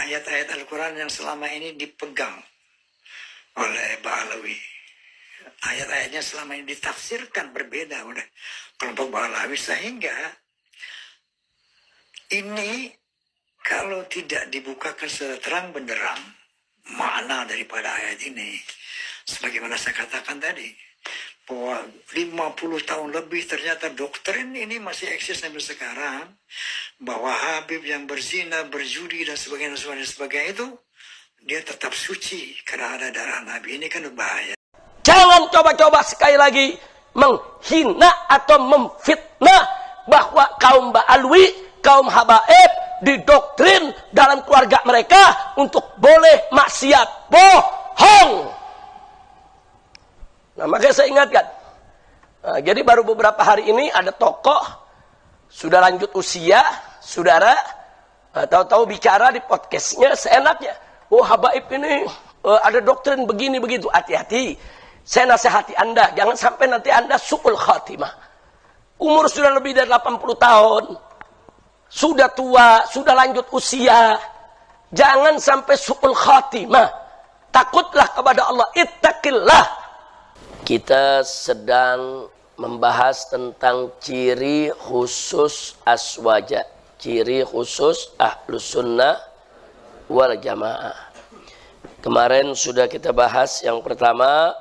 ayat-ayat Al-Quran yang selama ini dipegang oleh Ba'alawi. Ayat-ayatnya selama ini ditafsirkan berbeda oleh kelompok Ba'alawi, sehingga ini kalau tidak dibukakan secara terang benderang makna daripada ayat ini, sebagaimana saya katakan tadi, bahwa 50 tahun lebih ternyata doktrin ini masih eksis sampai sekarang, bahwa Habib yang berzina, berjudi dan sebagainya itu dia tetap suci karena ada darah Nabi. Ini kan berbahaya. Jangan coba-coba sekali lagi menghina atau memfitnah bahwa kaum Ba'alwi, kaum Habaib didoktrin dalam keluarga mereka untuk boleh maksiat. Bohong. Nah, makanya saya ingatkan. Nah, jadi baru beberapa hari ini ada tokoh sudah lanjut usia, saudara, tahu-tahu bicara di podcastnya seenaknya. Oh, Habaib ini ada doktrin begini begitu. Hati-hati. Saya nasihati Anda, jangan sampai nanti Anda su'ul khatimah. Umur sudah lebih dari 80 tahun. Sudah tua, sudah lanjut usia. Jangan sampai su'ul khatimah. Takutlah kepada Allah. Ittaqillah. Kita sedang membahas tentang ciri khusus aswaja. Ciri khusus ahlus sunnah wal jamaah. Kemarin sudah kita bahas yang pertama,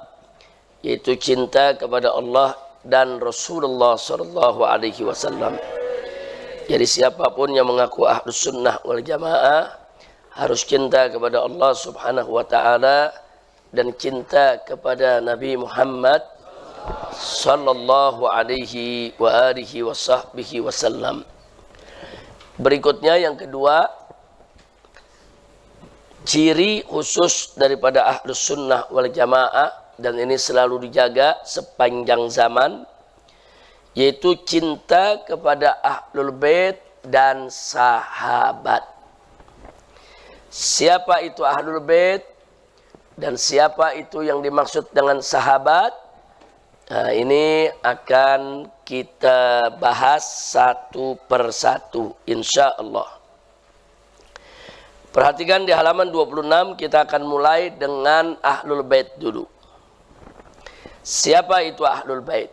yaitu cinta kepada Allah dan Rasulullah SAW. Jadi siapapun yang mengaku ahlus sunnah wal jamaah harus cinta kepada Allah Subhanahu wa ta'ala dan cinta kepada Nabi Muhammad sallallahu alaihi wa alihi wa sahbihi wasallam. Berikutnya yang kedua, ciri khusus daripada ahlus sunnah wal jamaah, dan ini selalu dijaga sepanjang zaman, yaitu cinta kepada ahlul bait dan sahabat. Siapa itu ahlul bait dan siapa itu yang dimaksud dengan sahabat? Nah, ini akan kita bahas satu persatu insya Allah. Perhatikan di halaman 26, kita akan mulai dengan ahlul bait dulu. Siapa itu ahlul bait?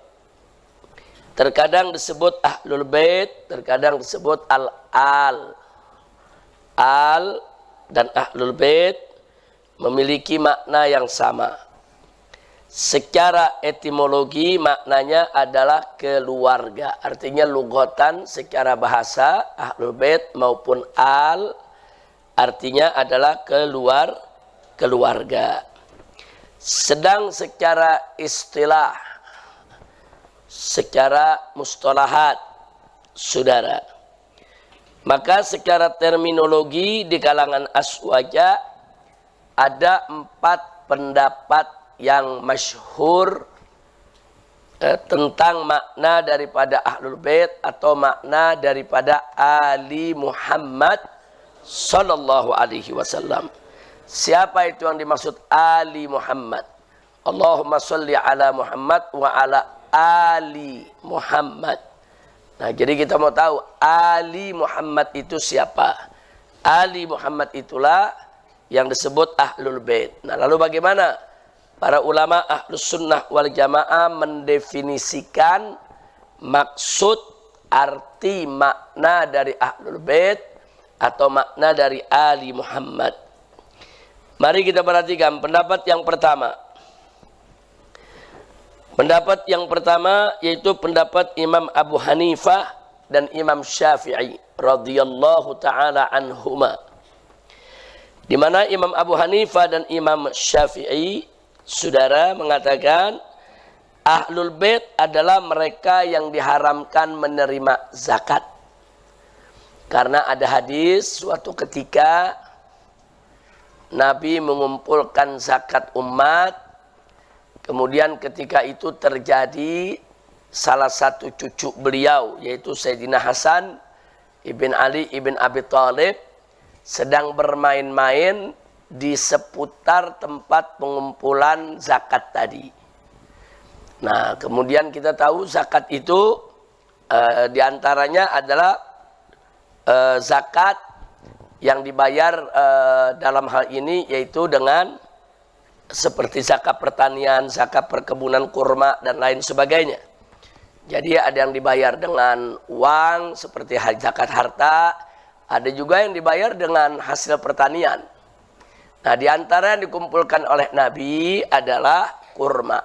Terkadang disebut ahlul bait, terkadang disebut al-al. Al dan ahlul bait memiliki makna yang sama. Secara etimologi maknanya adalah keluarga. Artinya lugatan secara bahasa ahlul bait maupun al artinya adalah keluarga. Sedang secara istilah, secara mustalahat, saudara, maka secara terminologi di kalangan aswaja ada 4 pendapat yang masyhur tentang makna daripada ahlul bait atau makna daripada ali Muhammad sallallahu alaihi wasallam. Siapa itu yang dimaksud ali Muhammad? Allahumma sholli ala Muhammad wa ala ali Muhammad. Nah, jadi kita mau tahu ali Muhammad itu siapa? Ali Muhammad itulah yang disebut ahlul bait. Nah, lalu bagaimana para ulama ahlus sunnah wal jamaah mendefinisikan maksud, arti, makna dari ahlul bait atau makna dari ali Muhammad? Mari kita perhatikan pendapat yang pertama. Pendapat yang pertama yaitu pendapat Imam Abu Hanifah dan Imam Syafi'i radhiyallahu taala anhuma. Di mana Imam Abu Hanifah dan Imam Syafi'i, saudara, mengatakan ahlul bait adalah mereka yang diharamkan menerima zakat. Karena ada hadis suatu ketika Nabi mengumpulkan zakat umat, kemudian ketika itu terjadi salah satu cucu beliau yaitu Sayyidina Hasan ibn Ali ibn Abi Thalib sedang bermain-main di seputar tempat pengumpulan zakat tadi. Nah, kemudian kita tahu zakat itu diantaranya adalah zakat yang dibayar dalam hal ini yaitu dengan seperti zakat pertanian, zakat perkebunan kurma dan lain sebagainya. Jadi ada yang dibayar dengan uang seperti zakat harta, ada juga yang dibayar dengan hasil pertanian. Nah, di antara yang dikumpulkan oleh Nabi adalah kurma.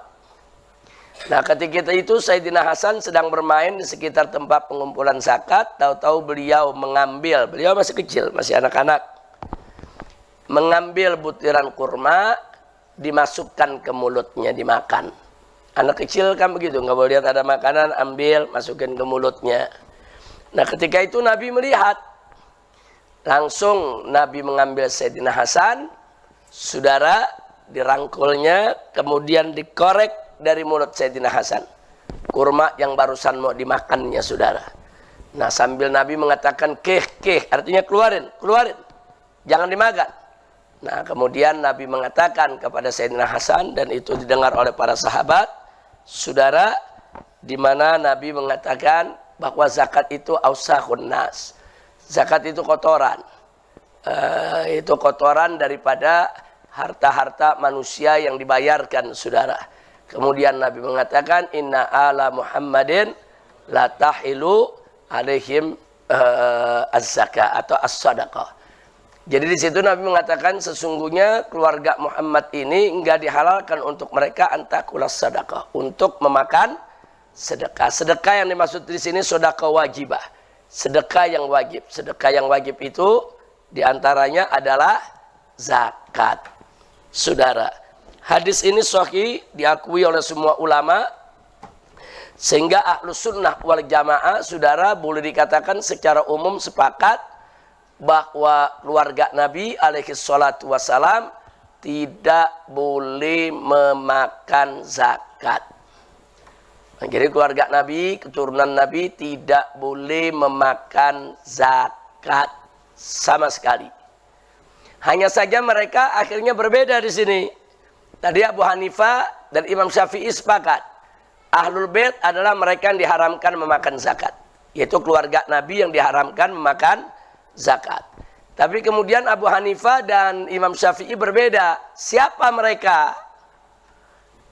Nah, ketika itu Sayyidina Hasan sedang bermain di sekitar tempat pengumpulan zakat, tahu-tahu beliau masih kecil, masih anak-anak, mengambil butiran kurma, dimasukkan ke mulutnya, dimakan. Anak kecil kan begitu, nggak boleh lihat ada makanan, ambil, masukin ke mulutnya. Nah, ketika itu Nabi melihat, langsung Nabi mengambil Sayyidina Hasan, saudara, dirangkulnya, kemudian dikorek dari mulut Sayyidina Hasan. Kurma yang barusan mau dimakannya, saudara. Nah, sambil Nabi mengatakan, keh, artinya keluarin. Jangan dimakan. Nah, kemudian Nabi mengatakan kepada Sayyidina Hasan, dan itu didengar oleh para sahabat, saudara, di mana Nabi mengatakan bahwa zakat itu ausakhun nas. Zakat itu kotoran. Itu kotoran daripada harta-harta manusia yang dibayarkan, saudara. Kemudian Nabi mengatakan, inna ala Muhammadin la tahilu alaihim az-zakah atau as-sadaqah. Jadi di situ Nabi mengatakan sesungguhnya keluarga Muhammad ini enggak dihalalkan untuk mereka antakulas sadaqah, untuk memakan sedekah. Sedekah yang dimaksud di sini sedekah wajibah. Sedekah yang wajib. Sedekah yang wajib itu diantaranya adalah zakat. Saudara, hadis ini sahih, diakui oleh semua ulama, sehingga ahlus sunnah wal jamaah, saudara, boleh dikatakan secara umum sepakat bahwa keluarga Nabi alaihi salatu wassalam tidak boleh memakan zakat. Nah, jadi keluarga Nabi, keturunan Nabi tidak boleh memakan zakat sama sekali. Hanya saja mereka akhirnya berbeda di sini. Tadi Abu Hanifah dan Imam Syafi'i sepakat. Ahlul Bait adalah mereka yang diharamkan memakan zakat. Yaitu keluarga Nabi yang diharamkan memakan zakat. Tapi kemudian Abu Hanifah dan Imam Syafi'i berbeda. Siapa mereka?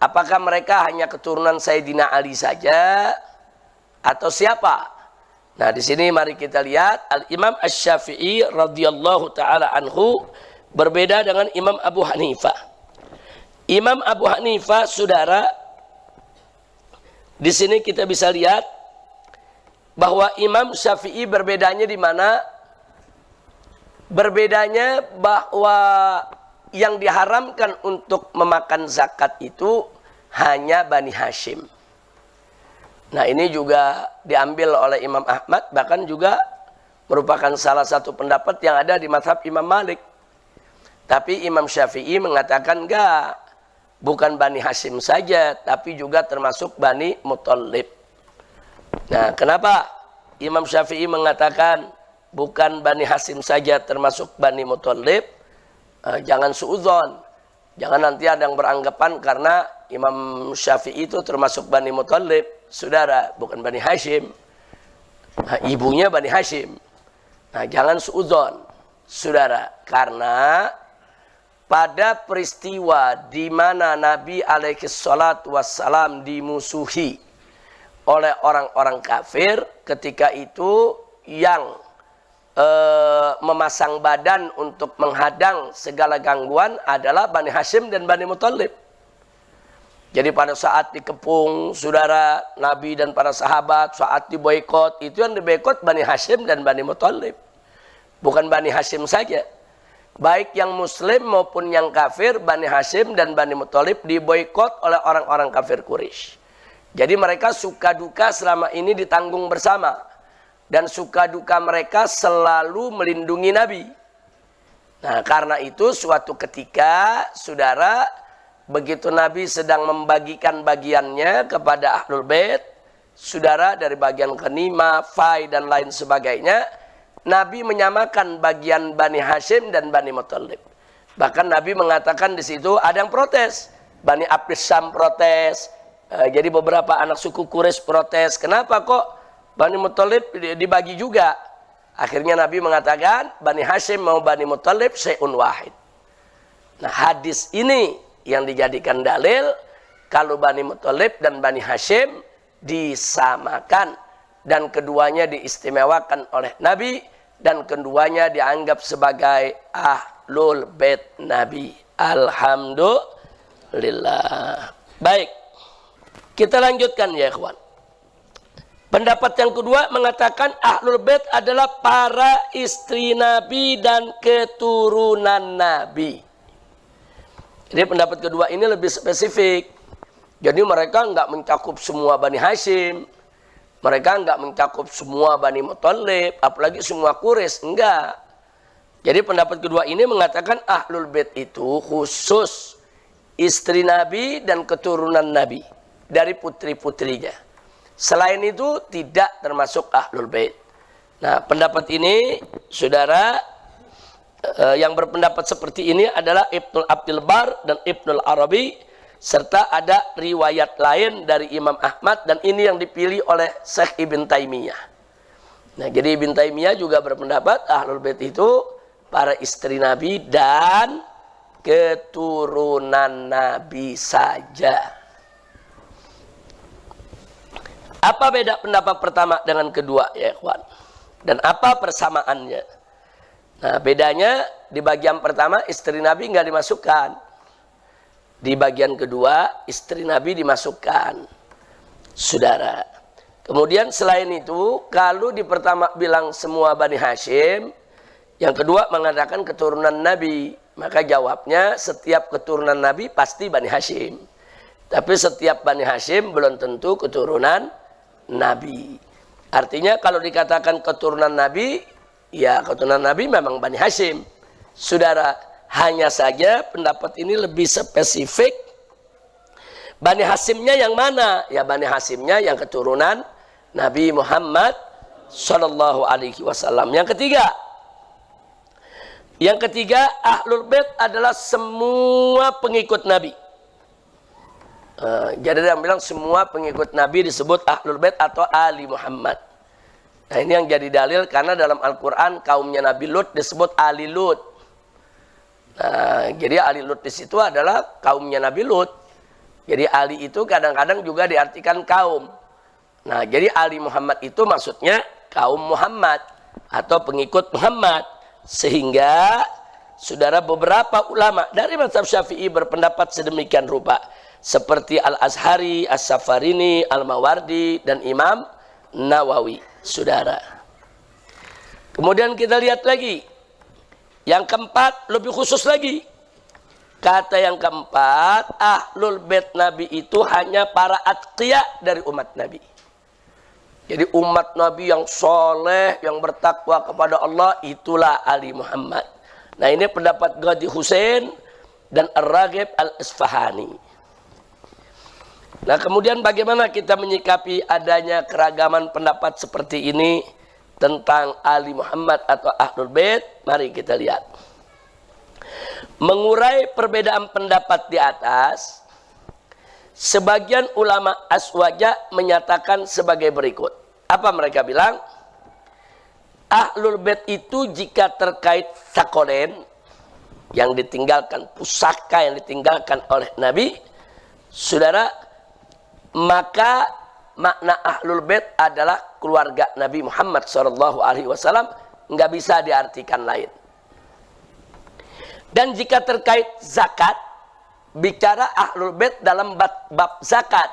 Apakah mereka hanya keturunan Sayyidina Ali saja? Atau siapa? Nah, di sini mari kita lihat Al-Imam Asy-Syafi'i radhiyallahu taala anhu berbeda dengan Imam Abu Hanifah. Imam Abu Hanifah, saudara, di sini kita bisa lihat bahwa Imam Syafi'i berbedanya di mana? Berbedanya bahwa yang diharamkan untuk memakan zakat itu hanya Bani Hashim. Nah, ini juga diambil oleh Imam Ahmad, bahkan juga merupakan salah satu pendapat yang ada di mazhab Imam Malik. Tapi Imam Syafi'i mengatakan enggak, bukan Bani Hashim saja, tapi juga termasuk Bani Muthalib. Nah, kenapa Imam Syafi'i mengatakan bukan Bani Hashim saja termasuk Bani Muthalib? Jangan suudzon. Jangan nanti ada yang beranggapan karena Imam Syafi'i itu termasuk Bani Muthalib. Saudara, bukan Bani Hashim. Nah, ibunya Bani Hashim. Nah, jangan suudzon, saudara, karena pada peristiwa di mana Nabi alaihi salatu wassalam dimusuhi oleh orang-orang kafir, ketika itu yang memasang badan untuk menghadang segala gangguan adalah Bani Hashim dan Bani Muthalib. Jadi pada saat dikepung, saudara, Nabi dan para sahabat, saat diboikot, itu yang diboikot Bani Hashim dan Bani Muthalib. Bukan Bani Hashim saja. Baik yang muslim maupun yang kafir, Bani Hashim dan Bani Muthalib diboikot oleh orang-orang kafir Quraisy. Jadi mereka suka duka selama ini ditanggung bersama. Dan suka duka mereka selalu melindungi Nabi. Nah, karena itu suatu ketika, saudara, begitu Nabi sedang membagikan bagiannya kepada Ahlul Bait, saudara, dari bagian ghanimah, fai dan lain sebagainya, Nabi menyamakan bagian Bani Hashim dan Bani Muthalib. Bahkan Nabi mengatakan di situ ada yang protes. Bani Abdis Syam protes. Jadi beberapa anak suku Quraisy protes. Kenapa kok Bani Muthalib dibagi juga? Akhirnya Nabi mengatakan, Bani Hashim mau Bani Muthalib syai'un wahid. Nah, hadis ini yang dijadikan dalil kalau Bani Muthalib dan Bani Hashim disamakan dan keduanya diistimewakan oleh Nabi dan keduanya dianggap sebagai ahlul bait Nabi. Alhamdulillah. Baik, kita lanjutkan ya ikhwan. Pendapat yang kedua mengatakan ahlul bait adalah para istri Nabi dan keturunan Nabi. Jadi pendapat kedua ini lebih spesifik. Jadi mereka enggak mencakup semua Bani Hashim. Mereka enggak mencakup semua Bani Muthalib, apalagi semua Quraisy, enggak. Jadi pendapat kedua ini mengatakan ahlul bait itu khusus istri Nabi dan keturunan Nabi dari putri-putrinya. Selain itu tidak termasuk ahlul bait. Nah, pendapat ini saudara yang berpendapat seperti ini adalah Ibnu Abdul Bar dan Ibnu Arabi, serta ada riwayat lain dari Imam Ahmad, dan ini yang dipilih oleh Syekh Ibn Taimiyah. Nah, jadi Ibn Taimiyah juga berpendapat ahlul bait itu para istri Nabi dan keturunan Nabi saja. Apa beda pendapat pertama dengan kedua ya ikhwan? Dan apa persamaannya? Nah, bedanya di bagian pertama istri Nabi nggak dimasukkan. Di bagian kedua istri Nabi dimasukkan. Saudara. Kemudian selain itu, kalau di pertama bilang semua Bani Hashim, yang kedua mengatakan keturunan Nabi, maka jawabnya setiap keturunan Nabi pasti Bani Hashim. Tapi setiap Bani Hashim belum tentu keturunan Nabi. Artinya kalau dikatakan keturunan Nabi, ya keturunan Nabi memang Bani Hashim. Saudara, hanya saja pendapat ini lebih spesifik. Bani Hashimnya yang mana? Ya Bani Hashimnya yang keturunan Nabi Muhammad Sallallahu Alaihi Wasallam. Yang ketiga, ahlul bait adalah semua pengikut Nabi. Jadi dia bilang semua pengikut Nabi disebut ahlul bait atau ali Muhammad. Nah, ini yang jadi dalil karena dalam Al-Quran kaumnya Nabi Lut disebut ali Lut. Nah, jadi ali Lut di situ adalah kaumnya Nabi Lut. Jadi ali itu kadang-kadang juga diartikan kaum. Nah, jadi ali Muhammad itu maksudnya kaum Muhammad atau pengikut Muhammad. Sehingga saudara beberapa ulama dari mazhab Syafi'i berpendapat sedemikian rupa. Seperti Al-Azhari, As-Safarini, Al-Mawardi, dan Imam Nawawi, saudara. Kemudian kita lihat lagi. Yang keempat, lebih khusus lagi. Kata yang keempat, ahlul bait Nabi itu hanya para atqiya dari umat Nabi. Jadi umat Nabi yang soleh, yang bertakwa kepada Allah, itulah Ali Muhammad. Nah, ini pendapat Ghadi Husain dan Ar-Raghib Al-Isfahani. Nah, kemudian bagaimana kita menyikapi adanya keragaman pendapat seperti ini tentang Ali Muhammad atau Ahlul Bait? Mari kita lihat. Mengurai perbedaan pendapat di atas, sebagian ulama aswaja menyatakan sebagai berikut. Apa mereka bilang? Ahlul Bait itu jika terkait sakolen, yang ditinggalkan, pusaka yang ditinggalkan oleh Nabi, saudara, maka makna ahlul bait adalah keluarga Nabi Muhammad SAW, nggak bisa diartikan lain. Dan jika terkait zakat, bicara ahlul bait dalam bab zakat,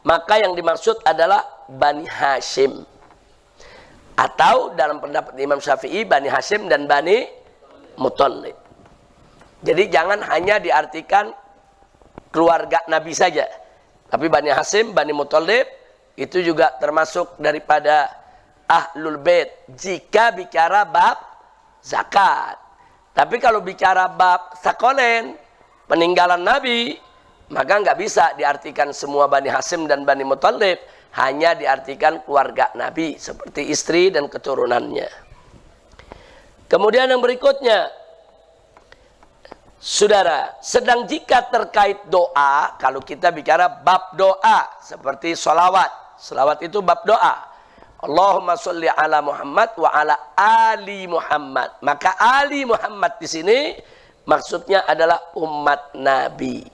maka yang dimaksud adalah Bani Hashim. Atau dalam pendapat Imam Syafi'i, Bani Hashim dan Bani Muthalib. Jadi jangan hanya diartikan keluarga Nabi saja. Tapi Bani Hashim, Bani Muthalib itu juga termasuk daripada ahlul bait jika bicara bab zakat. Tapi kalau bicara bab sakolen, peninggalan Nabi, maka nggak bisa diartikan semua Bani Hashim dan Bani Muthalib, hanya diartikan keluarga Nabi seperti istri dan keturunannya. Kemudian yang berikutnya, saudara, sedang jika terkait doa, kalau kita bicara bab doa, seperti sholawat. Sholawat itu bab doa. Allahumma sholli ala Muhammad wa ala ali Muhammad. Maka ali Muhammad di sini maksudnya adalah umat Nabi.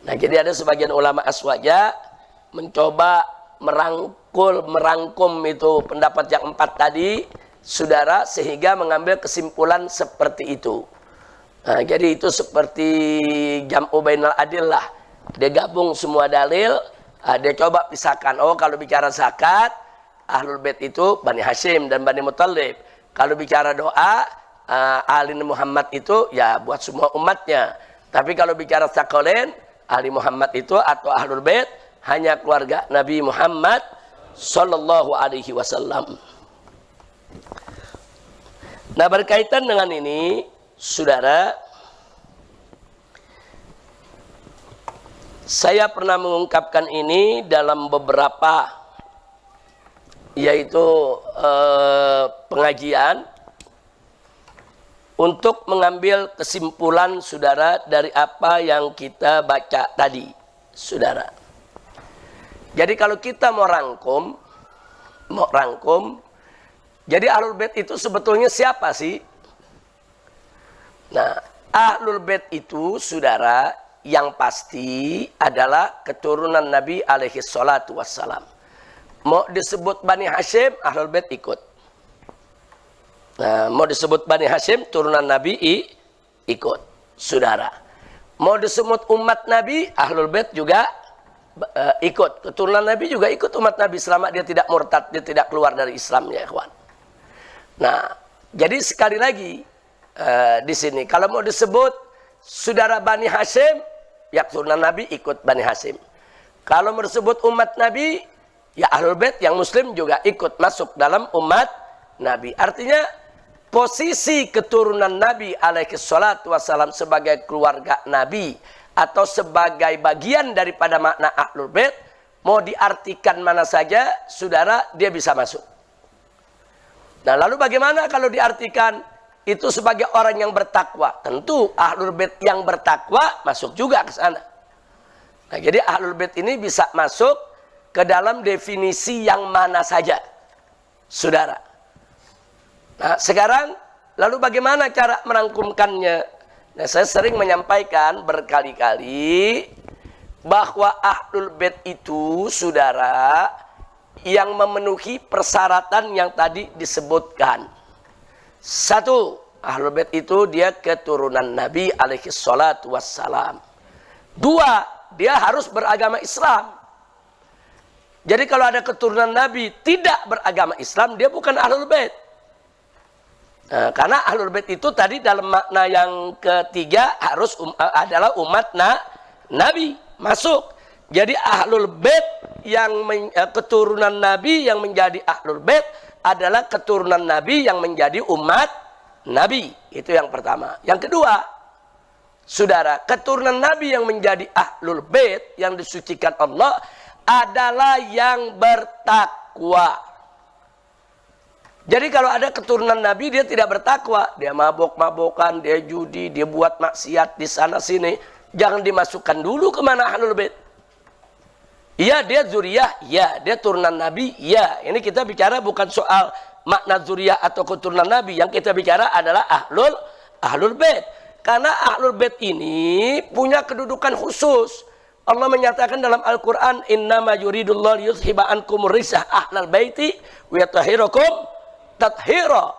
Nah, jadi ada sebagian ulama aswaja mencoba merangkum itu pendapat yang 4 tadi, saudara, sehingga mengambil kesimpulan seperti itu. Nah, jadi itu seperti jam'u bainal adillah. Dia gabung semua dalil, dia coba pisahkan. Oh, kalau bicara zakat, Ahlul Bait itu Bani Hashim dan Bani Muthalib. Kalau bicara doa, Ali Muhammad itu ya buat semua umatnya. Tapi kalau bicara Tsaqalain, Ali Muhammad itu atau Ahlul Bait hanya keluarga Nabi Muhammad sallallahu alaihi wasallam. Nah, berkaitan dengan ini, saudara, saya pernah mengungkapkan ini dalam beberapa yaitu pengajian untuk mengambil kesimpulan, saudara, dari apa yang kita baca tadi, saudara. Jadi kalau kita mau rangkum, jadi Ahlul Bait itu sebetulnya siapa sih? Nah, Ahlul Bait itu, saudara, yang pasti adalah keturunan Nabi alaihi salatu wassalam. Mau disebut Bani Hashim, Ahlul Bait ikut. Nah, mau disebut Bani Hashim, turunan Nabi ikut, saudara. Mau disebut umat Nabi, Ahlul Bait juga ikut. Keturunan Nabi juga ikut umat Nabi selama dia tidak murtad, dia tidak keluar dari Islam, ya ikhwan. Nah, jadi sekali lagi di sini kalau mau disebut saudara Bani Hashim, ya keturunan Nabi ikut Bani Hashim. Kalau mau disebut umat Nabi, ya Ahlul Bait yang Muslim juga ikut masuk dalam umat Nabi. Artinya posisi keturunan Nabi alaihi salatu wassalam sebagai keluarga Nabi atau sebagai bagian daripada makna Ahlul Bait, mau diartikan mana saja, saudara, dia bisa masuk. Nah, lalu bagaimana kalau diartikan itu sebagai orang yang bertakwa? Tentu Ahlul Bait yang bertakwa masuk juga ke sana. Nah, jadi Ahlul Bait ini bisa masuk ke dalam definisi yang mana saja, saudara. Nah, sekarang lalu bagaimana cara merangkumkannya? Nah, saya sering menyampaikan berkali-kali bahwa Ahlul Bait itu, saudara, yang memenuhi persyaratan yang tadi disebutkan. 1, Ahlul Bait itu dia keturunan Nabi alaihi salatu wassalam. 2, dia harus beragama Islam. Jadi kalau ada keturunan Nabi tidak beragama Islam, dia bukan Ahlul Bait. Nah, karena Ahlul Bait itu tadi dalam makna yang ketiga harus adalah umat Nabi masuk. Jadi Ahlul Bait yang keturunan Nabi yang menjadi Ahlul Bait adalah keturunan Nabi yang menjadi umat Nabi. Itu yang pertama. Yang kedua, saudara, keturunan Nabi yang menjadi Ahlul Bait yang disucikan Allah adalah yang bertakwa. Jadi kalau ada keturunan Nabi dia tidak bertakwa, dia mabok-mabokan, dia judi, dia buat maksiat di sana sini, jangan dimasukkan dulu ke mana Ahlul Bait. Iya, dia zuriyah, ya, dia turunan Nabi, ya. Ini kita bicara bukan soal makna zuriyah atau keturunan Nabi, yang kita bicara adalah Ahlul Bait. Karena Ahlul Bait ini punya kedudukan khusus. Allah menyatakan dalam Al-Qur'an, "Innama yuridullahu liyuzhiba ankumur rijsa ahlal baiti wa yutahhirakum tathira."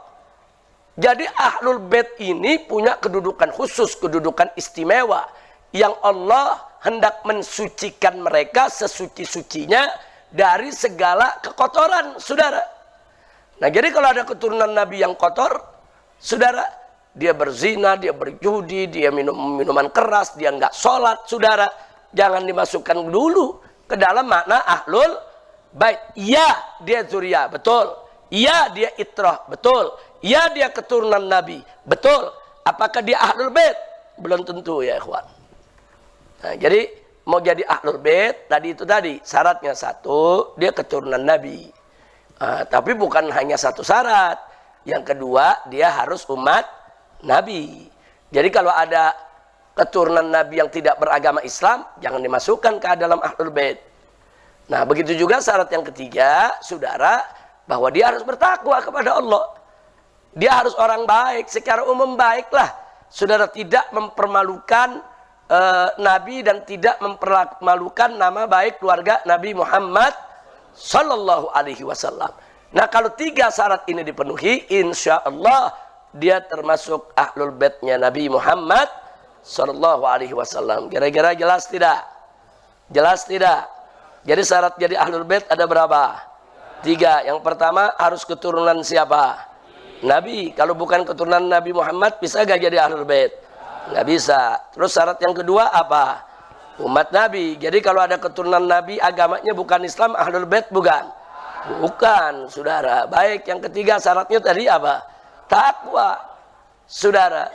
Jadi Ahlul Bait ini punya kedudukan khusus, kedudukan istimewa yang Allah hendak mensucikan mereka sesuci-sucinya dari segala kekotoran, saudara. Nah, jadi kalau ada keturunan Nabi yang kotor, saudara, dia berzina, dia berjudi, dia minum minuman keras, dia nggak sholat, saudara, jangan dimasukkan dulu ke dalam makna Ahlul Bait. Ya, dia zuriyah, betul. Ya, dia itrah, betul. Ya, dia keturunan Nabi, betul. Apakah dia Ahlul Bait? Belum tentu, ya ikhwan. Nah, jadi mau jadi Ahlul Bait tadi syaratnya 1, dia keturunan Nabi. Tapi bukan hanya 1 syarat. Yang kedua, dia harus umat Nabi. Jadi kalau ada keturunan Nabi yang tidak beragama Islam, jangan dimasukkan ke dalam Ahlul Bait. Nah, begitu juga syarat yang ketiga, saudara, bahwa dia harus bertakwa kepada Allah. Dia harus orang baik, secara umum baiklah. Saudara, tidak mempermalukan Nabi dan tidak mempermalukan nama baik keluarga Nabi Muhammad Sallallahu Alaihi Wasallam. Nah, kalau 3 syarat ini dipenuhi, insya Allah dia termasuk ahlul baitnya Nabi Muhammad Sallallahu Alaihi Wasallam. Kira-kira jelas tidak? Jelas tidak? Jadi syarat jadi ahlul bait ada berapa? 3. Yang pertama harus keturunan siapa? Nabi. Kalau bukan keturunan Nabi Muhammad, bisa gak jadi ahlul bait? Nggak bisa. Terus syarat yang kedua apa? Umat Nabi. Jadi kalau ada keturunan Nabi, agamanya bukan Islam, ahlul bait bukan? Bukan, saudara. Baik, yang ketiga syaratnya tadi apa? Takwa, saudara.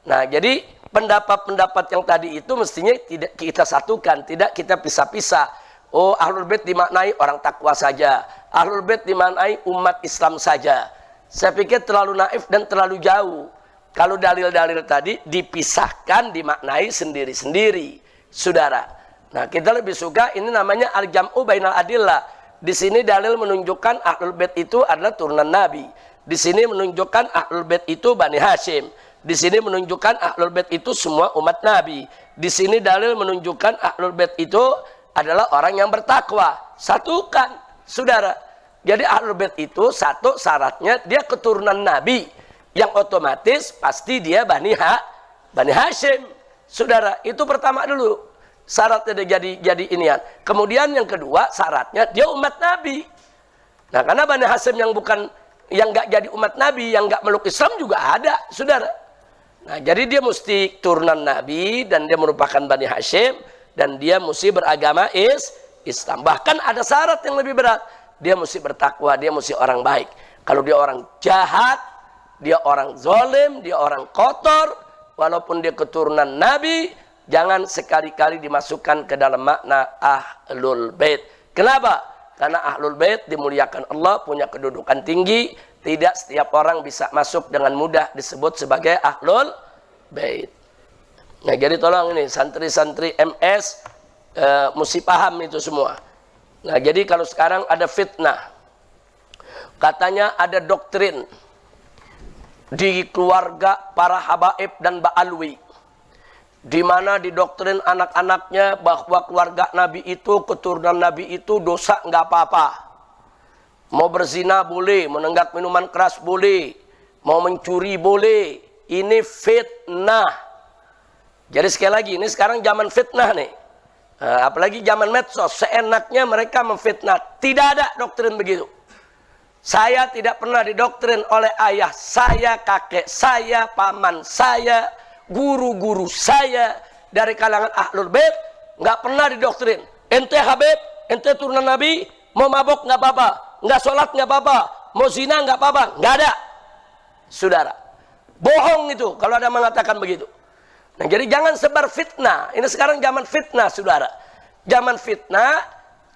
Nah, jadi pendapat-pendapat yang tadi itu mestinya tidak kita satukan, tidak kita pisah-pisah. Oh, ahlul bait dimaknai orang takwa saja. Ahlul bait dimaknai umat Islam saja. Saya pikir terlalu naif dan terlalu jauh. Kalau dalil-dalil tadi dipisahkan, dimaknai sendiri-sendiri, saudara. Nah, kita lebih suka ini namanya al-jam'u bainal adillah. Di sini dalil menunjukkan ahlul bait itu adalah turunan Nabi. Di sini menunjukkan ahlul bait itu Bani Hashim. Di sini menunjukkan ahlul bait itu semua umat Nabi. Di sini dalil menunjukkan ahlul bait itu adalah orang yang bertakwa. Satukan, saudara. Jadi ahlul bait itu satu syaratnya dia keturunan Nabi. Yang otomatis pasti dia Bani Hashim. Saudara, itu pertama dulu. Syaratnya jadi inian. Kemudian yang kedua syaratnya dia umat Nabi. Nah, karena Bani Hashim yang nggak jadi umat Nabi, yang nggak meluk Islam juga ada, saudara. Nah, jadi dia mesti turunan Nabi dan dia merupakan Bani Hashim dan dia mesti beragama Islam. Bahkan ada syarat yang lebih berat. Dia mesti bertakwa, dia mesti orang baik. Kalau dia orang jahat, dia orang zalim, dia orang kotor, walaupun dia keturunan Nabi, jangan sekali-kali dimasukkan ke dalam makna ahlul bait. Kenapa? Karena ahlul bait dimuliakan Allah, punya kedudukan tinggi, tidak setiap orang bisa masuk dengan mudah disebut sebagai ahlul bait. Nah, jadi tolong ini santri-santri MS mesti paham itu semua. Nah, jadi kalau sekarang ada fitnah, katanya ada doktrin di keluarga para habaib dan ba'alwi, di mana didoktrin anak-anaknya bahwa keluarga Nabi itu, keturunan Nabi itu dosa nggak apa-apa. Mau berzina boleh, menenggak minuman keras boleh, mau mencuri boleh. Ini fitnah. Jadi sekali lagi, ini sekarang zaman fitnah nih. Nah, apalagi zaman medsos, seenaknya mereka memfitnah. Tidak ada doktrin begitu. Saya tidak pernah didoktrin oleh ayah saya, kakek saya, paman saya, guru-guru saya dari kalangan ahlul bait, nggak pernah didoktrin. Ente Habib, ente turunan Nabi, mau mabok nggak apa-apa, nggak sholat nggak apa-apa, mau zina nggak apa-apa, nggak ada, saudara. Bohong itu kalau ada mengatakan begitu. Nah, jadi jangan sebar fitnah. Ini sekarang zaman fitnah, saudara. Zaman fitnah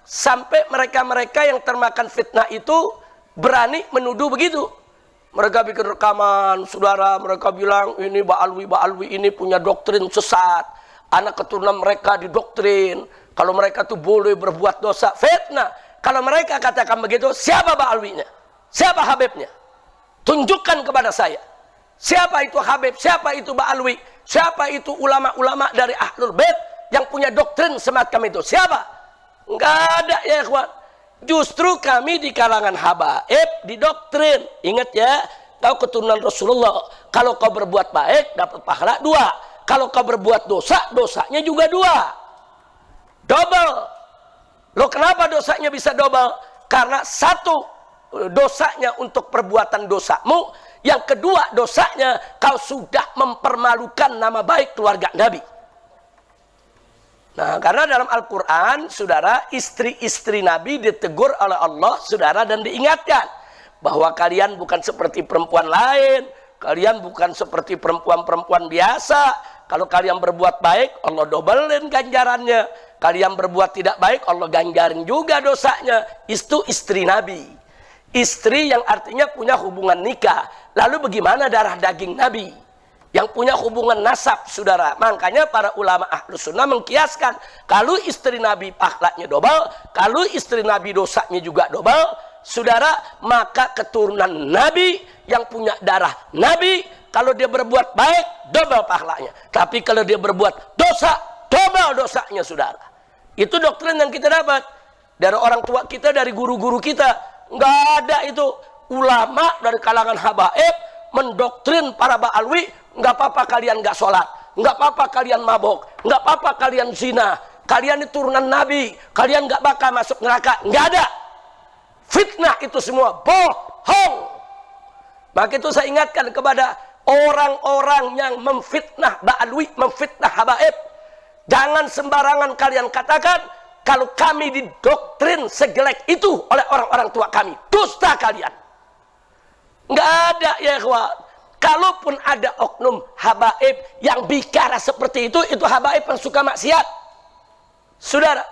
sampai mereka-mereka yang termakan fitnah itu berani menuduh begitu. Mereka bikin rekaman, saudara. Mereka bilang ini Ba'alwi ini punya doktrin sesat. Anak keturunan mereka didoktrin kalau mereka tuh boleh berbuat dosa. Fitnah. Kalau mereka katakan begitu, siapa Ba'alwinya? Siapa Habibnya? Tunjukkan kepada saya. Siapa itu Habib? Siapa itu Ba'alwi? Siapa itu ulama-ulama dari ahlul bait yang punya doktrin semacam itu? Siapa? Enggak ada ya, ikhwan. Justru kami di kalangan habaib didoktrin. Ingat ya, kau keturunan Rasulullah. Kalau kau berbuat baik, dapat pahala 2. Kalau kau berbuat dosa, dosanya juga 2. Double. Loh, kenapa dosanya bisa double? Karena satu, dosanya untuk perbuatan dosamu. Yang kedua, dosanya kau sudah mempermalukan nama baik keluarga Nabi. Nah, karena dalam Al-Quran, saudara, istri-istri Nabi ditegur oleh Allah, saudara, dan diingatkan bahwa kalian bukan seperti perempuan lain, kalian bukan seperti perempuan-perempuan biasa. Kalau kalian berbuat baik, Allah dobelin ganjarannya. Kalian berbuat tidak baik, Allah ganjarin juga dosanya. Itu istri Nabi. Istri yang artinya punya hubungan nikah. Lalu bagaimana darah daging Nabi? Yang punya hubungan nasab, saudara. Makanya para ulama Ahlus Sunnah mengkiaskan, kalau istri Nabi pahalanya double, kalau istri Nabi dosanya juga double, saudara, maka keturunan Nabi yang punya darah Nabi, kalau dia berbuat baik, double pahalanya. Tapi kalau dia berbuat dosa, double dosanya, saudara. Itu doktrin yang kita dapat dari orang tua kita, dari guru-guru kita. Nggak ada itu ulama dari kalangan habaib mendoktrin para ba'alwi, nggak apa-apa kalian nggak sholat, nggak apa-apa kalian mabok, nggak apa-apa kalian zina, kalian itu turunan Nabi, kalian nggak bakal masuk neraka. Nggak ada. Fitnah itu semua bohong. Maka itu saya ingatkan kepada orang-orang yang memfitnah ba'alwi, memfitnah habaib, jangan sembarangan kalian katakan kalau kami didoktrin sejelek itu oleh orang-orang tua kami. Dusta kalian. Nggak ada, ya ikhwan. Kalaupun ada oknum habaib yang bicara seperti itu habaib yang suka maksiat. Saudara,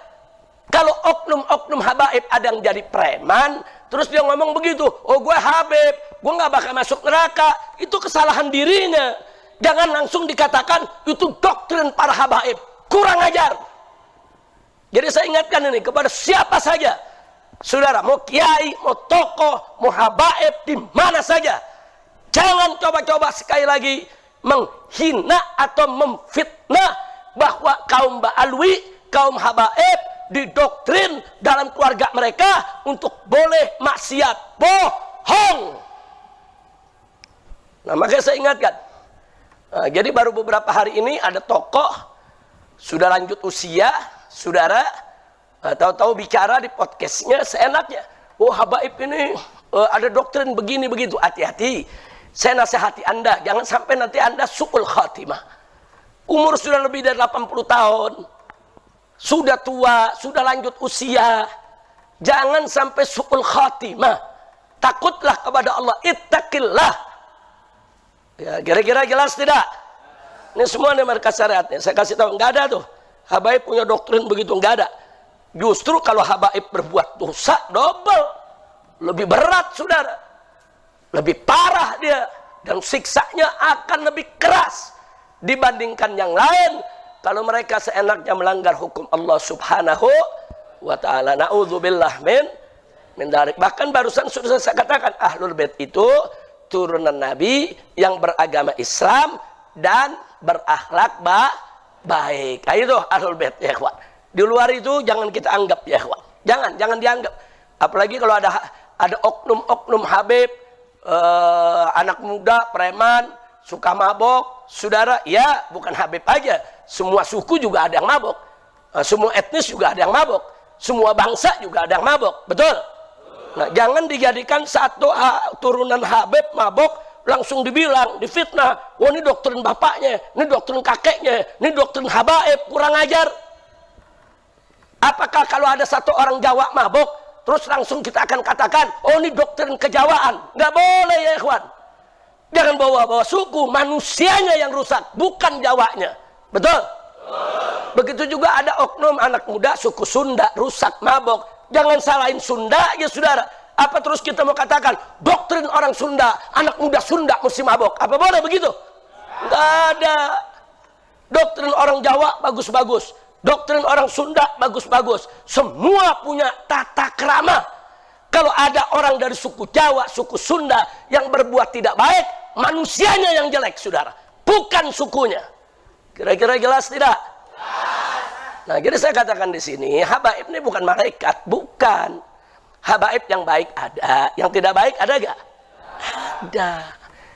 kalau oknum-oknum habaib ada yang jadi preman, terus dia ngomong begitu, oh gue habib, gue nggak bakal masuk neraka, itu kesalahan dirinya. Jangan langsung dikatakan itu doktrin para habaib. Kurang ajar. Jadi saya ingatkan ini kepada siapa saja, saudara, mau kiai, mau tokoh, mau habaib, di mana saja, jangan coba-coba sekali lagi menghina atau memfitnah bahwa kaum ba'alwi, kaum habaib didoktrin dalam keluarga mereka untuk boleh maksiat. Bohong. Nah, makanya saya ingatkan. Nah, jadi baru beberapa hari ini ada tokoh sudah lanjut usia, saudara, tahu-tahu bicara di podcastnya seenaknya. Oh, habaib ini ada doktrin begini begitu. Hati-hati. Saya nasihati Anda, jangan sampai nanti Anda su'ul khatimah. Umur sudah lebih dari 80 tahun. Sudah tua, sudah lanjut usia. Jangan sampai su'ul khatimah. Takutlah kepada Allah. Ittaqillah. Ya, kira-kira jelas tidak? Ini semua nih markas syariatnya. Saya kasih tahu, nggak ada tuh. Habaib punya doktrin begitu, nggak ada. Justru kalau habaib berbuat dosa, double. Lebih berat, saudara. Lebih parah dia. Dan siksanya akan lebih keras dibandingkan yang lain. Kalau mereka seenaknya melanggar hukum Allah subhanahu wa ta'ala. Na'udzubillah min dzalik. Bahkan barusan sudah saya katakan, Ahlul Bait itu turunan Nabi yang beragama Islam dan berakhlak baik. Nah, itu Ahlul Bait, ya ikhwan. Di luar itu jangan kita anggap, ya ikhwan. Jangan dianggap. Apalagi kalau ada oknum-oknum habib, anak muda, preman, suka mabok, saudara, ya bukan habib aja. Semua suku juga ada yang mabok. Semua etnis juga ada yang mabok. Semua bangsa juga ada yang mabok. Betul? Nah, jangan dijadikan satu turunan habib mabok langsung dibilang, difitnah, oh ini doktrin bapaknya, ini doktrin kakeknya, ini doktrin habaib, kurang ajar. Apakah kalau ada satu orang Jawa mabok, terus langsung kita akan katakan, oh ini doktrin kejawaan? Nggak boleh, ya ikhwan. Jangan bawa-bawa suku, manusianya yang rusak, bukan Jawanya. Betul? Begitu juga ada oknum anak muda suku Sunda rusak mabok. Jangan salahin Sunda, ya saudara. Apa terus kita mau katakan doktrin orang Sunda, anak muda Sunda mesti mabok? Apa boleh begitu? Nggak ada. Doktrin orang Jawa bagus-bagus, doktrin orang Sunda bagus-bagus. Semua punya tata krama. Kalau ada orang dari suku Jawa, suku Sunda yang berbuat tidak baik, manusianya yang jelek, saudara, bukan sukunya. Kira-kira jelas tidak? Nah, jadi saya katakan di sini, habaib ini bukan malaikat, bukan. Habaib yang baik ada, yang tidak baik ada gak? Ada.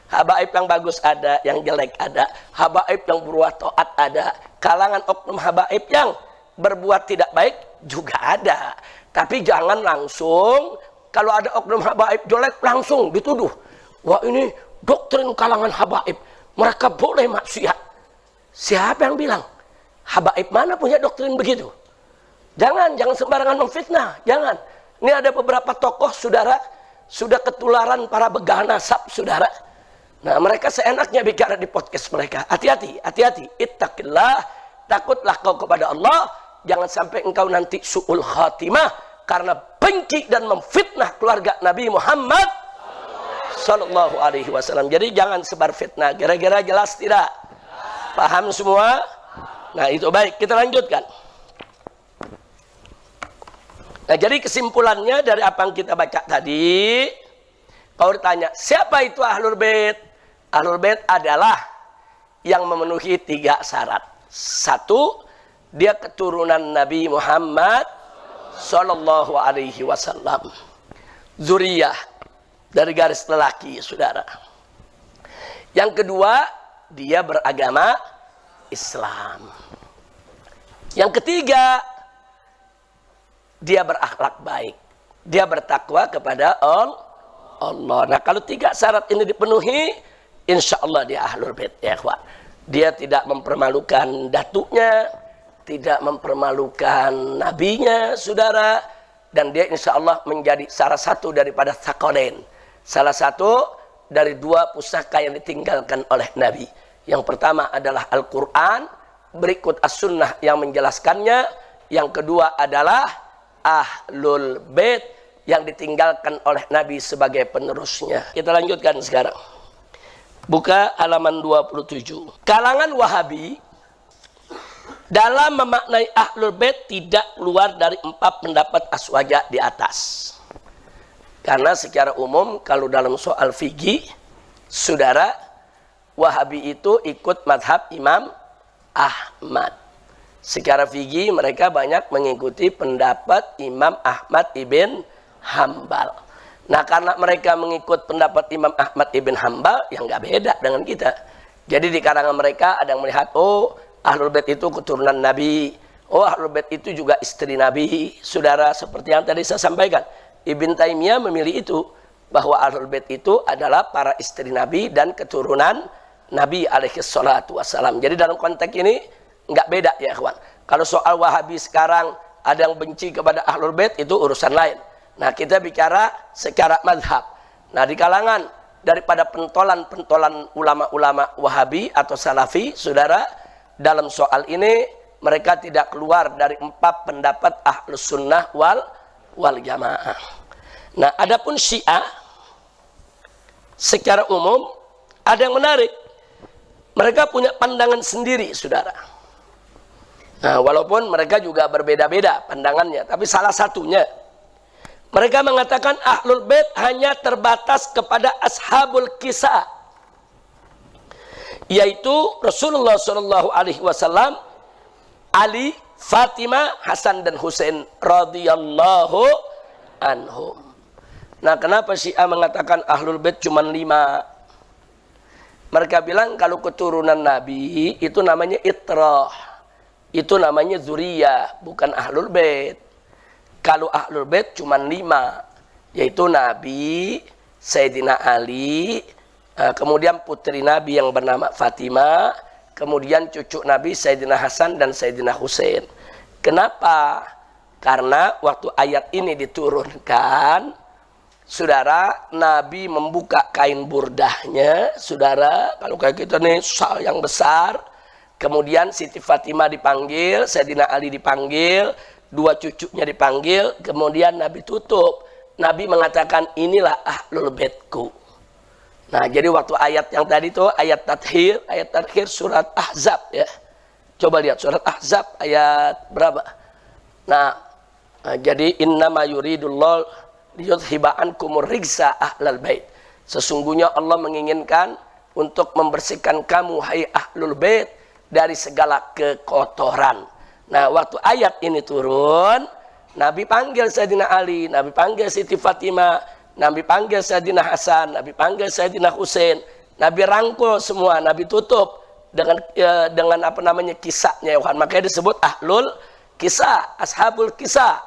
Habaib yang bagus ada, yang jelek ada. Habaib yang berbuat taat ada. Kalangan oknum habaib yang berbuat tidak baik juga ada. Tapi jangan langsung, kalau ada oknum habaib jelek langsung dituduh. Wah, ini doktrin kalangan habaib, mereka boleh maksiat. Siapa yang bilang? Habaib mana punya doktrin begitu? Jangan sembarangan memfitnah, jangan. Ini ada beberapa tokoh, saudara, sudah ketularan para begal nasab, saudara. Nah, mereka seenaknya bicara di podcast mereka. Hati-hati, hati-hati. Ittaqillah, takutlah kau kepada Allah. Jangan sampai engkau nanti su'ul khatimah karena benci dan memfitnah keluarga Nabi Muhammad sallallahu alaihi wasallam. Jadi jangan sebar fitnah. Kira-kira jelas tidak? Paham semua? Nah, itu baik, kita lanjutkan. Nah, jadi kesimpulannya dari apa yang kita baca tadi, kalau ditanya, siapa itu Ahlul Bait? Ahlul Bait adalah yang memenuhi 3 syarat. 1, dia keturunan Nabi Muhammad Sallallahu Alaihi Wasallam. Zuriyah, dari garis lelaki, saudara. Yang kedua, dia beragama Islam. Yang ketiga, dia berakhlak baik. Dia bertakwa kepada Allah. Nah, kalau 3 syarat ini dipenuhi, insya Allah dia Ahlul Bait, ya ikhwan. Dia tidak mempermalukan datuknya, tidak mempermalukan nabinya, saudara. Dan dia insya Allah menjadi salah satu daripada Tsaqalain. Salah satu dari 2 pusaka yang ditinggalkan oleh Nabi. Yang pertama adalah Al-Quran, berikut As-Sunnah yang menjelaskannya. Yang kedua adalah Ahlul Bait yang ditinggalkan oleh Nabi sebagai penerusnya. Kita lanjutkan sekarang. Buka halaman 27. Kalangan Wahabi dalam memaknai Ahlul Bait tidak keluar dari 4 pendapat aswaja di atas. Karena secara umum kalau dalam soal fikih, saudara, Wahabi itu ikut madhab Imam Ahmad. Secara fikih mereka banyak mengikuti pendapat Imam Ahmad ibn Hambal. Nah, karena mereka mengikut pendapat Imam Ahmad ibn Hambal, yang nggak beda dengan kita. Jadi di kalangan mereka ada yang melihat, oh Ahlul Bait itu keturunan Nabi, oh Ahlul Bait itu juga istri Nabi, saudara, seperti yang tadi saya sampaikan. Ibn Taimiyah memilih itu, bahwa Ahlul Bait itu adalah para istri Nabi dan keturunan Nabi alaihi salatu wassalam. Jadi dalam konteks ini nggak beda ya ikhwan. Kalau soal Wahabi sekarang ada yang benci kepada Ahlul Bait, itu urusan lain. Nah, kita bicara secara madhab. Nah, di kalangan daripada pentolan-pentolan ulama-ulama Wahabi atau Salafi, saudara, dalam soal ini mereka tidak keluar dari 4 pendapat Ahlus Sunnah wal Jamaah. Nah, adapun Syiah secara umum ada yang menarik. Mereka punya pandangan sendiri, saudara. Nah, walaupun mereka juga berbeda-beda pandangannya, tapi salah satunya mereka mengatakan Ahlul Bait hanya terbatas kepada Ashabul Kisah, yaitu Rasulullah Shallallahu Alaihi Wasallam, Ali, Fatimah, Hasan dan Husain radhiyallahu anhum. Nah, kenapa Syiah mengatakan Ahlul Bait cuma 5? Mereka bilang kalau keturunan Nabi itu namanya itrah, itu namanya zuriyah, bukan Ahlul Bait. Kalau Ahlul Bait cuma 5, yaitu Nabi, Sayyidina Ali, kemudian putri Nabi yang bernama Fatimah, kemudian cucu Nabi Sayyidina Hasan dan Sayyidina Husain. Kenapa? Karena waktu ayat ini diturunkan, saudara, Nabi membuka kain burdahnya, saudara, kalau kayak kita nih sal yang besar, kemudian Siti Fatimah dipanggil, Sayyidina Ali dipanggil, 2 cucunya dipanggil, kemudian Nabi tutup. Nabi mengatakan, inilah Ahlul Baitku. Nah, jadi waktu ayat yang tadi itu ayat tathir surat Ahzab ya. Coba lihat surat Ahzab ayat berapa? Nah, jadi innama yuridullah liyudhiba ankumur rijsa ahlal bait. Sesungguhnya Allah menginginkan untuk membersihkan kamu hai Ahlul Bait dari segala kekotoran. Nah, waktu ayat ini turun, Nabi panggil Sayyidina Ali, Nabi panggil Siti Fatimah, Nabi panggil Sayyidina Hasan, Nabi panggil Sayyidina Husain, Nabi rangkul semua, Nabi tutup dengan apa namanya kisahnya, makanya disebut Ahlul Kisah, Ashabul Kisah.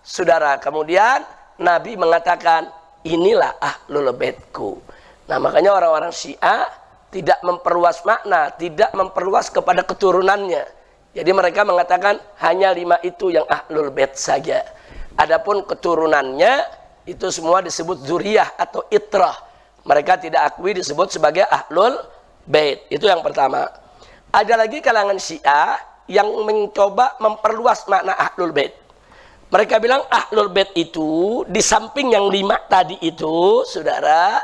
Saudara, kemudian Nabi mengatakan, inilah Ahlul Baitku. Nah, makanya orang-orang Syiah tidak memperluas makna, tidak memperluas kepada keturunannya. Jadi mereka mengatakan hanya 5 itu yang Ahlul Bait saja. Adapun keturunannya itu semua disebut zuriyah atau itrah. Mereka tidak akui disebut sebagai Ahlul Bait. Itu yang pertama. Ada lagi kalangan Syiah yang mencoba memperluas makna Ahlul Bait. Mereka bilang Ahlul Bait itu di samping yang 5 tadi itu, saudara,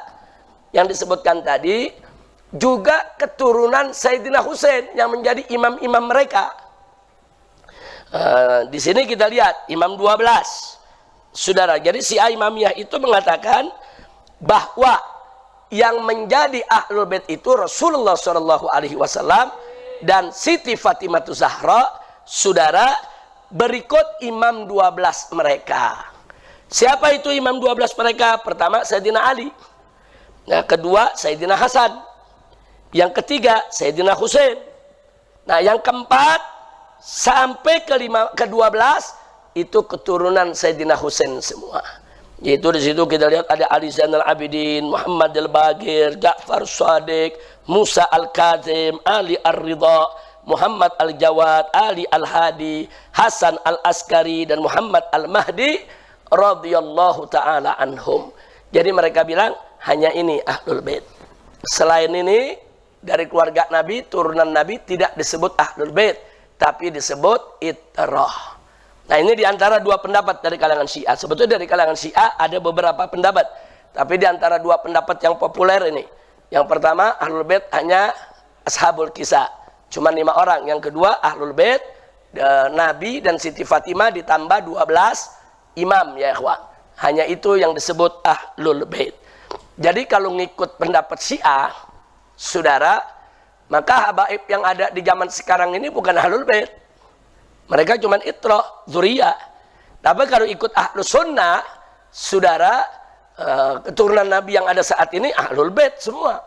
yang disebutkan tadi, juga keturunan Sayyidina Husain yang menjadi imam-imam mereka. Di sini kita lihat imam 12. saudara. Jadi Syiah Imamiyah itu mengatakan bahwa yang menjadi Ahlul Bait itu Rasulullah SAW dan Siti Fatimah Zahra, saudara, berikut imam 12 mereka. Siapa itu imam 12 mereka? Pertama Sayyidina Ali. Nah, kedua Sayyidina Hasan. Yang ketiga Sayyidina Husain. Nah, yang keempat sampai ke-12 itu keturunan Sayyidina Husain semua. Yaitu di situ kita lihat ada Ali Zainal Abidin, Muhammad Al-Baqir, Ja'far Shadiq, Musa Al-Kazim, Ali Ar-Ridha, Muhammad Al-Jawad, Ali Al-Hadi, Hasan Al-Askari, dan Muhammad Al-Mahdi radhiyallahu ta'ala anhum. Jadi mereka bilang hanya ini Ahlul Bait. Selain ini dari keluarga Nabi, turunan Nabi tidak disebut Ahlul Bait, tapi disebut Itrah. Nah, ini diantara dua pendapat dari kalangan Syiah. Sebetulnya dari kalangan Syiah ada beberapa pendapat, tapi diantara dua pendapat yang populer ini, yang pertama Ahlul Bait hanya Ashabul Kisah, cuma 5 orang. Yang kedua Ahlul Bait Nabi dan Siti Fatimah ditambah 12 imam, ya ikhwan. Hanya itu yang disebut Ahlul Bait. Jadi kalau ngikut pendapat Syiah, saudara, maka habaib yang ada di zaman sekarang ini bukan Ahlul Bait. Mereka cuma itrah, zuriyah. Tapi kalau ikut Ahlus Sunnah, saudara, keturunan Nabi yang ada saat ini Ahlul Bait semua.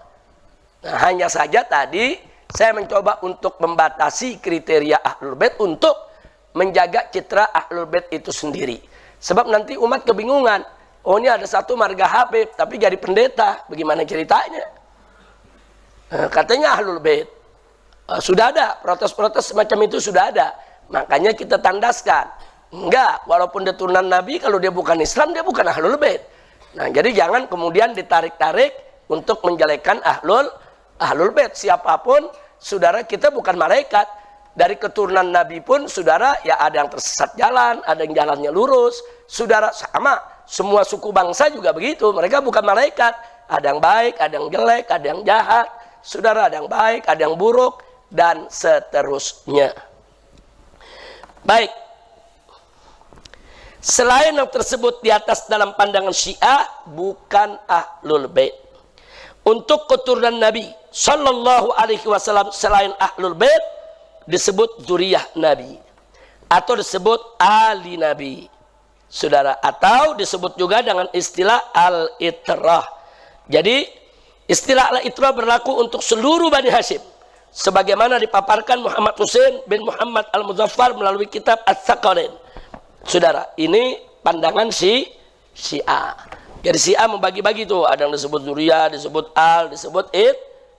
Nah, hanya saja tadi saya mencoba untuk membatasi kriteria Ahlul Bait untuk menjaga citra Ahlul Bait itu sendiri. Sebab nanti umat kebingungan. Oh, ini ada satu marga Habib, tapi jadi pendeta. Bagaimana ceritanya? Katanya Ahlul Bait. Sudah ada, protes-protes semacam itu sudah ada. Makanya kita tandaskan. Enggak, walaupun dia turunan Nabi, kalau dia bukan Islam, dia bukan Ahlul Bait. Nah, jadi jangan kemudian ditarik-tarik untuk menjelekkan Ahlul Bait. Siapapun, saudara, kita bukan malaikat. Dari keturunan Nabi pun, saudara, ya ada yang tersesat jalan, ada yang jalannya lurus. Saudara, sama. Semua suku bangsa juga begitu. Mereka bukan malaikat. Ada yang baik, ada yang jelek, ada yang jahat. Saudara, ada yang baik, ada yang buruk, dan seterusnya. Baik. Selain yang tersebut di atas dalam pandangan Syiah, bukan Ahlul Bait. Untuk keturunan Nabi Sallallahu Alaihi Wasallam selain Ahlul Bait disebut zuriyah Nabi atau disebut Ali Nabi, saudara, atau disebut juga dengan istilah al-itrah. Jadi istilah al-itrah berlaku untuk seluruh Bani Hashim, sebagaimana dipaparkan Muhammad Husain bin Muhammad Al-Muzaffar melalui kitab Ats-Tsaqalain. Saudara, ini pandangan Syiah. Jadi Syiah membagi-bagi tuh, ada yang disebut zuriyah, disebut al, disebut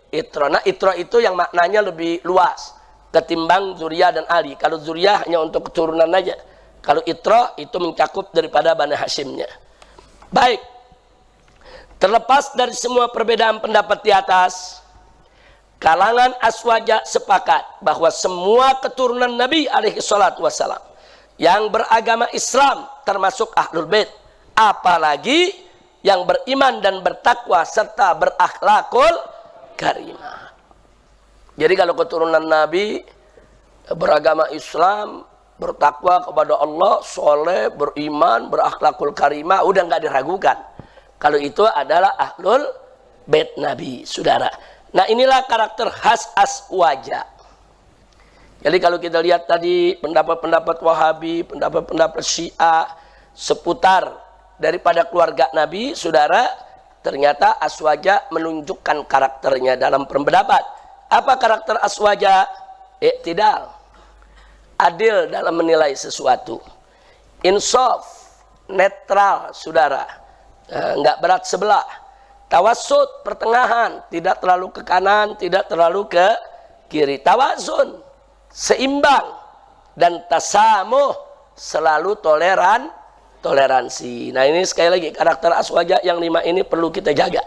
itrah. Nah, itrah itu yang maknanya lebih luas ketimbang zuriyah dan Ali. Kalau zuriyah hanya untuk keturunan aja. Kalau itrah itu mencakup daripada Bani Hashimnya. Baik. Terlepas dari semua perbedaan pendapat di atas, kalangan Aswaja sepakat bahwa semua keturunan Nabi alaihi salatu wassalam yang beragama Islam termasuk Ahlul Bait, apalagi yang beriman dan bertakwa serta berakhlakul karimah. Jadi kalau keturunan Nabi beragama Islam, bertakwa kepada Allah, soleh, beriman, berakhlakul karimah, udah nggak diragukan. Kalau itu adalah Ahlul Bait Nabi, saudara. Nah, inilah karakter khas Aswaja. Jadi kalau kita lihat tadi pendapat-pendapat Wahabi, pendapat-pendapat Syiah seputar daripada keluarga Nabi, saudara, ternyata Aswaja menunjukkan karakternya dalam pendapat. Apa karakter Aswaja? Iktidal, adil dalam menilai sesuatu, insaf, netral, saudara, nggak berat sebelah, tawassut, pertengahan, tidak terlalu ke kanan, tidak terlalu ke kiri, tawazun, seimbang, dan tasamuh, selalu toleransi. Nah, ini sekali lagi karakter Aswaja yang 5 ini perlu kita jaga,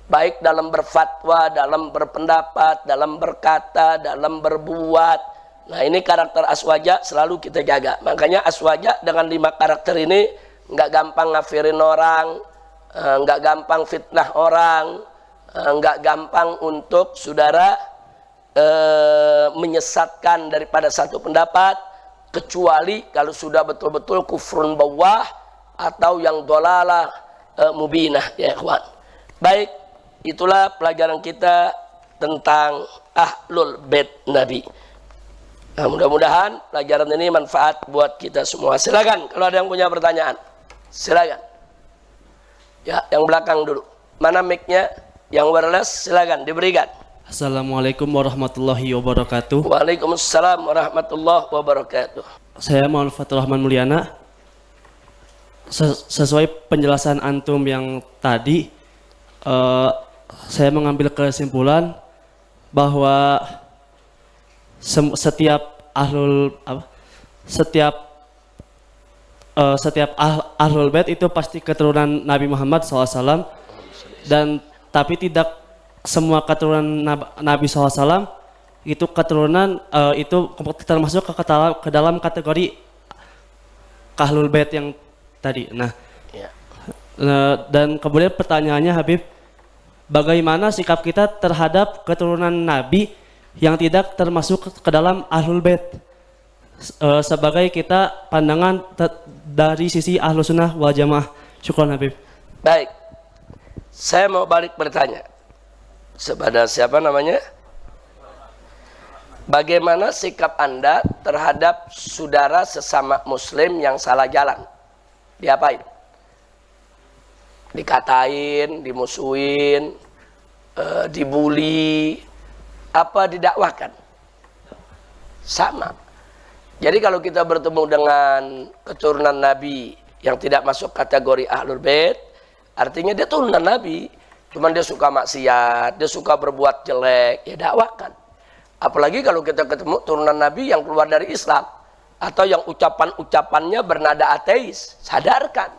baik dalam berfatwa, dalam berpendapat, dalam berkata, dalam berbuat. Nah, ini karakter Aswaja selalu kita jaga. Makanya Aswaja dengan 5 karakter ini nggak gampang ngafirin orang, nggak gampang fitnah orang, nggak gampang untuk saudara menyesatkan daripada satu pendapat, kecuali kalau sudah betul-betul kufrun bawah, atau yang dolalah mubinah ya ikhwan. Baik, itulah pelajaran kita tentang Ahlul Bait Nabi. Nah, mudah-mudahan pelajaran ini manfaat buat kita semua. Silakan kalau ada yang punya pertanyaan. Silakan. Ya, yang belakang dulu. Mana mic-nya? Yang wireless silakan diberikan. Assalamualaikum warahmatullahi wabarakatuh. Waalaikumsalam warahmatullahi wabarakatuh. Saya Muhammad Fathur Rahman Mulyana. Sesuai penjelasan antum yang tadi, saya mengambil kesimpulan bahwa setiap ahlul bait itu pasti keturunan Nabi Muhammad SAW, dan tapi tidak semua keturunan Nabi SAW itu keturunan itu termasuk ke dalam kategori ahlul bait yang tadi. Nah, dan kemudian pertanyaannya Habib, bagaimana sikap kita terhadap keturunan Nabi yang tidak termasuk ke dalam ahlul bait sebagai kita pandangan dari sisi ahlus sunnah wal jamaah. Syukran Habib. Baik, saya mau balik bertanya kepada siapa namanya? Bagaimana sikap Anda terhadap saudara sesama muslim yang salah jalan? Diapain? Dikatain, dimusuhin, dibully, apa didakwakan? Sama. Jadi kalau kita bertemu dengan keturunan Nabi yang tidak masuk kategori Ahlul Bait, artinya dia turunan Nabi, cuman dia suka maksiat, dia suka berbuat jelek, ya dakwakan. Apalagi kalau kita ketemu turunan Nabi yang keluar dari Islam, atau yang ucapan-ucapannya bernada ateis, sadarkan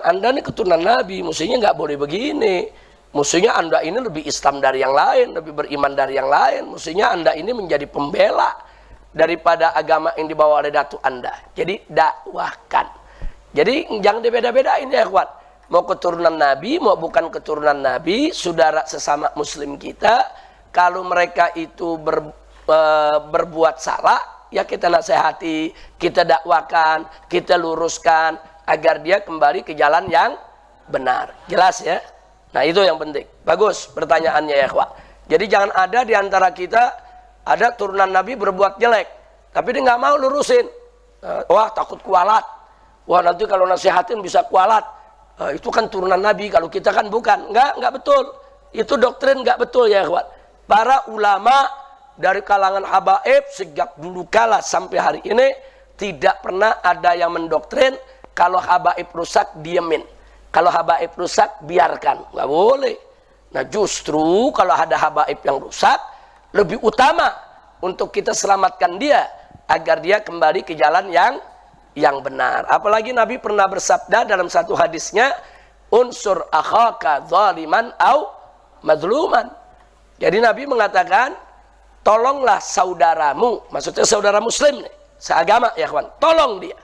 Anda ini keturunan Nabi, mestinya nggak boleh begini, mestinya Anda ini lebih Islam dari yang lain, lebih beriman dari yang lain, mestinya Anda ini menjadi pembela daripada agama yang dibawa oleh datu Anda. Jadi dakwahkan. Jadi jangan dibeda-bedain ya kawan, mau keturunan Nabi mau bukan keturunan Nabi, saudara sesama muslim kita, kalau mereka itu berbuat salah, ya kita nasihati, kita dakwakan, kita luruskan agar dia kembali ke jalan yang benar. Jelas ya? Nah, itu yang penting. Bagus pertanyaannya ya, Pak. Jadi jangan ada di antara kita ada turunan Nabi berbuat jelek, tapi dia nggak mau lurusin. Wah, takut kualat. Wah, nanti kalau nasihatin bisa kualat. Itu kan turunan Nabi, kalau kita kan bukan. Nggak betul. Itu doktrin nggak betul ya, Pak. Para ulama dari kalangan habaib sejak dulu kala sampai hari ini tidak pernah ada yang mendoktrin kalau habaib rusak diemin, kalau habaib rusak biarkan, nggak boleh. Nah justru kalau ada habaib yang rusak, lebih utama untuk kita selamatkan dia agar dia kembali ke jalan yang benar. Apalagi Nabi pernah bersabda dalam satu hadisnya, unsur akhaka zaliman au madluman. Jadi Nabi mengatakan, tolonglah saudaramu, maksudnya saudara muslim nih, seagama ya kawan, tolong dia.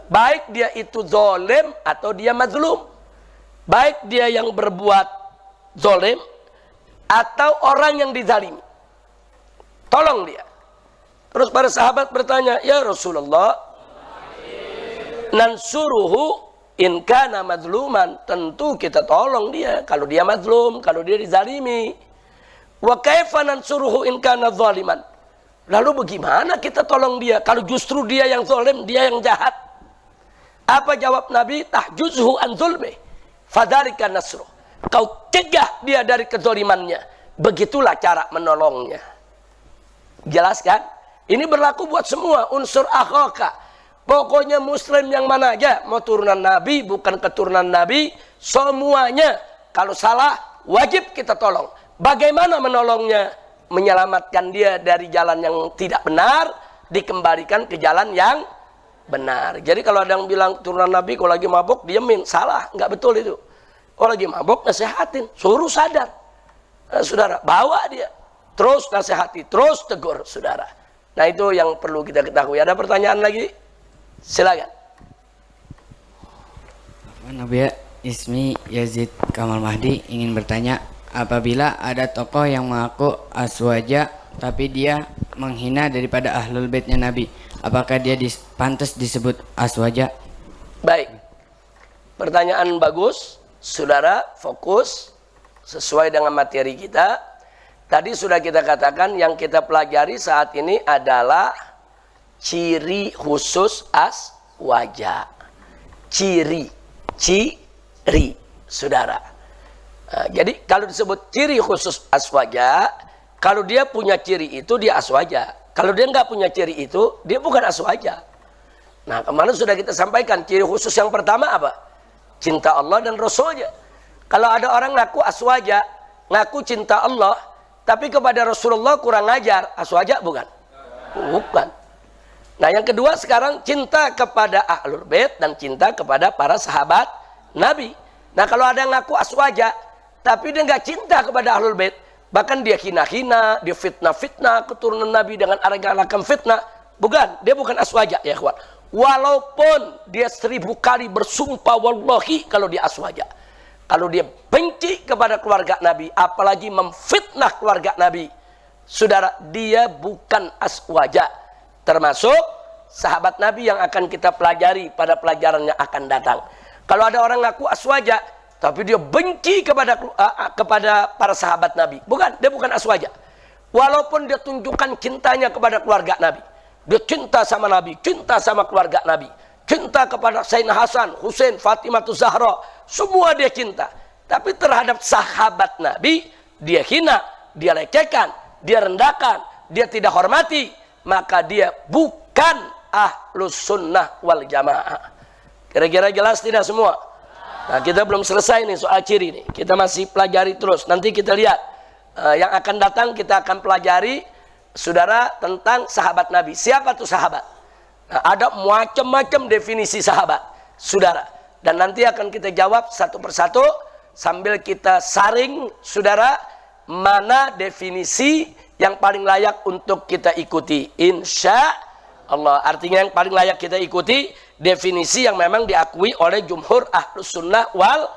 Baik dia itu zalim atau dia mazlum, baik dia yang berbuat zalim atau orang yang dizalimi, tolong dia. Terus para sahabat bertanya, ya Rasulullah, nansuruhu in kana mazluman, tentu kita tolong dia kalau dia mazlum, kalau dia dizalimi. Wa kaifa nansuruhu in kana zaliman? Lalu bagaimana kita tolong dia kalau justru dia yang zalim, dia yang jahat? Apa jawab Nabi? Tahjuzhu an zulmi, fadzalika nasruh. Kau cegah dia dari kezalimannya, begitulah cara menolongnya. Jelas kan? Ini berlaku buat semua unsur akhaka. Pokoknya muslim yang mana aja, mau turunan Nabi, bukan keturunan Nabi, semuanya kalau salah wajib kita tolong. Bagaimana menolongnya? Menyelamatkan dia dari jalan yang tidak benar, dikembalikan ke jalan yang benar. Jadi kalau ada yang bilang turunan Nabi kalau lagi mabuk diemin, salah, nggak betul itu. Kalau lagi mabuk nasihatin, suruh sadar. Saudara, bawa dia, terus nasihati, terus tegur saudara. Nah itu yang perlu kita ketahui. Ada pertanyaan lagi? Silakan. Nabi Ismi Yazid Kamal Mahdi ingin bertanya, apabila ada tokoh yang mengaku aswaja tapi dia menghina daripada ahlul baitnya Nabi, apakah dia pantas disebut aswaja? Baik. Pertanyaan bagus, saudara, fokus sesuai dengan materi kita. Tadi sudah kita katakan yang kita pelajari saat ini adalah ciri khusus aswaja. Ciri, saudara. Nah, jadi kalau disebut ciri khusus aswaja, kalau dia punya ciri itu dia aswaja. Kalau dia nggak punya ciri itu, dia bukan aswaja. Nah, kemarin sudah kita sampaikan ciri khusus yang pertama apa? Cinta Allah dan Rasulnya. Kalau ada orang ngaku aswaja, ngaku cinta Allah, tapi kepada Rasulullah kurang ajar, aswaja bukan? Bukan. Nah, yang kedua sekarang cinta kepada Ahlul Bait dan cinta kepada para sahabat Nabi. Nah, kalau ada yang ngaku aswaja, tapi dia nggak cinta kepada Ahlul Bait, bahkan dia hina-hina, dia fitnah-fitnah keturunan Nabi dengan arang-arang fitnah, bukan, dia bukan aswaja ya kawan. Walaupun dia 1000 kali bersumpah wallahi kalau dia aswaja. Kalau dia benci kepada keluarga Nabi, apalagi memfitnah keluarga Nabi, saudara, dia bukan aswaja. Termasuk sahabat Nabi yang akan kita pelajari pada pelajaran yang akan datang. Kalau ada orang ngaku aswaja, tapi dia benci kepada para sahabat Nabi, bukan, dia bukan aswaja. Walaupun dia tunjukkan cintanya kepada keluarga Nabi. Dia cinta sama Nabi, cinta sama keluarga Nabi, cinta kepada Sayyidina Hasan, Husain, Fatimah Zahra, semua dia cinta. Tapi terhadap sahabat Nabi, dia hina, dia lecehkan, dia rendahkan, dia tidak hormati, maka dia bukan ahlus sunnah wal jamaah. Kira-kira jelas tidak semua? Nah, kita belum selesai nih soal ciri nih. Kita masih pelajari terus. Nanti kita lihat yang akan datang, kita akan pelajari, saudara, tentang sahabat Nabi. Siapa tuh sahabat? Nah, ada macam-macam definisi sahabat, saudara. Dan nanti akan kita jawab satu persatu sambil kita saring, saudara, mana definisi yang paling layak untuk kita ikuti. Insya Allah. Artinya yang paling layak kita ikuti definisi yang memang diakui oleh jumhur ahlus sunnah wal